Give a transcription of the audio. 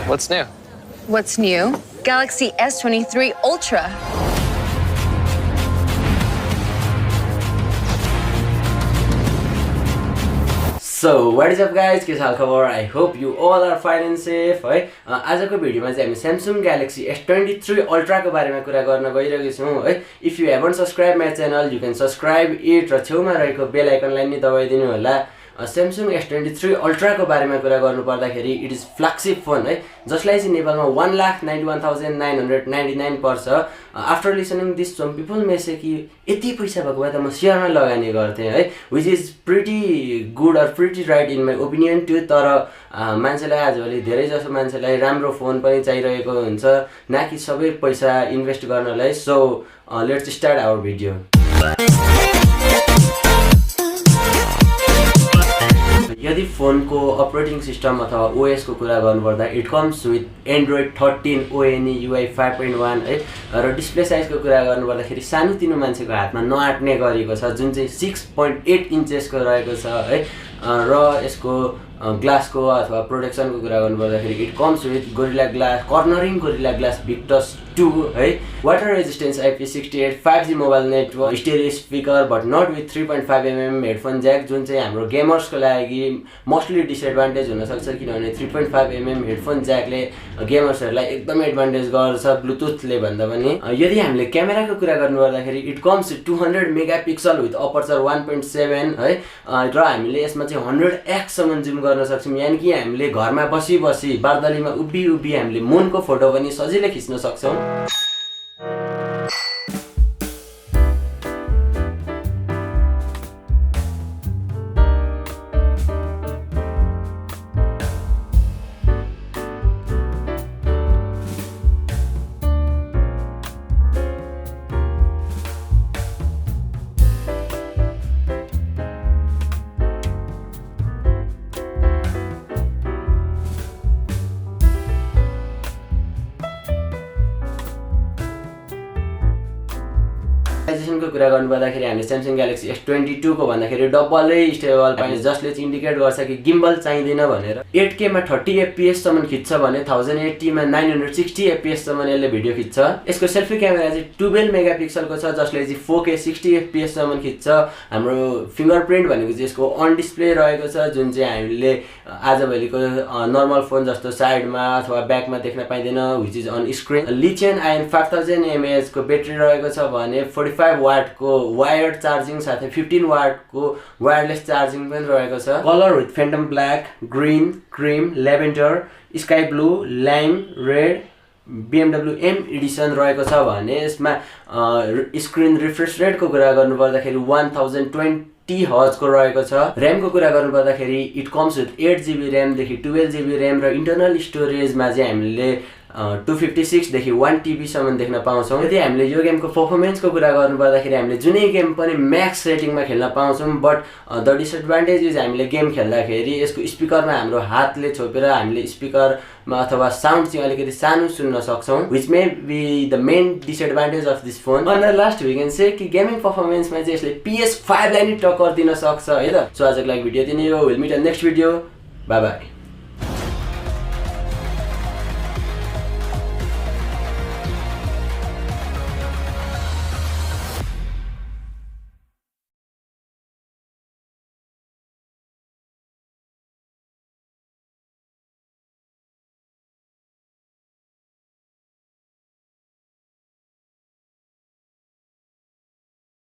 What's new? What's new? Galaxy S23 Ultra. So what is up guys, के हाल खबर? I hope you all are fine and safe है। आजको भिडियोमा चाहिँ हामी Samsung Galaxy S23 Ultra को बारेमा कुरा गर्न गइरहेको छौं है। If you haven't subscribed my channel, you can subscribe it र छेउमा रहेको बेल आइकनलाई नि दबाइदिनु होला। Samsung S23 Ultra को बारेमा कुरा गर्नु पर्दाखेरि it is flagship phone है, जसलाई चाहिँ नेपालमा 1,91,999 पर्छ। After listening this, some people may say कि यति पैसा भएको भए त म शेयरमा लगानी गर्थे है, which is pretty good or pretty right in my opinion too। तर मान्छेलाई आजभोलि धेरै जसो मान्छेलाई राम्रो फोन पनि चाहिरहेको हुन्छ, न कि सबै पैसा इन्भेस्ट गर्नलाई। So let's start our video। यदि फोन को अपरेटिङ सिस्टम अथवा ओएस को कुरा गर्नुपर्दा it comes with Android 13 ONE UI 5.1 है। र डिस्प्ले साइज को कुरा गर्नुपर्दाखेरि सानोतिनो मान्छेको हातमा नआट्ने गरेको छ, जुन चाहिँ 6.8 इन्चेस को रहेको छ है। र यसको ग्लास को अथवा प्रोटेक्सन को कुरा गर्नुपर्दाखेरि it comes with Gorilla Glass Corning Gorilla Glass Victus 2 है। Water resistance IP68 5G mobile network stereo speaker but not with 3.5mm headphone jack, जुन चाहिँ हाम्रो गेमर्स को लागि मोस्टली डिसएडभान्टेज हुन सक्छ, किनभने 3.5mm हेडफोन ज्याकले गेमर्सहरुलाई एकदमै एडभान्टेज गर्छ ब्लुटुथले भन्दा पनि। यदि हामीले क्यामेराको कुरा गर्नुपर्दाखेरि it comes 200 megapixel with aperture 1.7 है। र हामीले यसमा चाहिँ 100x सम्म जुम गर्न सक्छौं, यानी कि हामीले घरमा बसी बसी बारदलीमा उभि उभि हामीले मुनको फोटो पनि सजिलै खिच्न सक्छौं। को कुरा गर्नुपर्दाखेरि हामीले Samsung Galaxy S22 को भन्दाखेरि डबलै स्टेबल पाइन्छ, जसले चाहिँ इन्डिकेट गर्छ कि गिम्बल चाहिँदैन भनेर। 8K मा 30 FPS सम्म खिच्छ भने 1080 मा 960 FPS सम्म यसले भिडियो खिच्छ। यसको सेल्फी क्यामेरा चाहिँ 12 मेगापिक्सल को छ, जसले चाहिँ 4K 60 FPS सम्म खिच्छ। हाम्रो फिंगरप्रिन्ट भनेको चाहिँ यसको अन डिस्प्ले रहेको छ, जुन चाहिँ हामीले आजभोलिको नर्मल फोन जस्तो साइडमा अथवा ब्याकमा देख्न पाइदैन, which is on screen. Lithium ion 5000 mAh को ब्याट्री रहेको छ भने 45 वाट को वायर्ड चार्जिङ साथै 15 वाट को वायरलेस चार्जिङ पनि रहेको छ। Colour with phantom black, green, cream, lavender, sky blue, lime red, BMW M edition रहेको छ भने यसमा स्क्रिन रिफ्रेश रेट को कुरा गर्नुपर्दाखेरि 1020 हर्ज को रहेको छ। र्याम को कुरा गर्नुपर्दाखेरि it comes with 8GB RAM देखि 12GB र्याम र इन्टरनल स्टोरेजमा चाहिँ हामीले 256 देखि 1TB सम्म देख्न पाउँछौं। यदि हामीले यो गेमको परफर्मेन्स को कुरा गर्नुपर्दाखेरि हामीले जुनै गेम पनि म्याक्स रेटिङमा खेल्न पाउँछौं, बट द डिसएडभान्टेज इज हामीले गेम खेल्दाखेरि यसको स्पिकरमा हाम्रो हातले छोपेर हामीले स्पिकरमा अथवा साउन्ड चाहिँ अलिकति सानो सुन्न सक्छौं, which may be the main disadvantage of this phone. अनि लास्ट वी कैन से कि गेमिङ परफर्मेन्समा चाहिँ यसले PS5 लाई नि टक्कर दिन सक्छ है त। सो आजको लागि भिडियो यति नै हो। Will meet in next video. Bye by.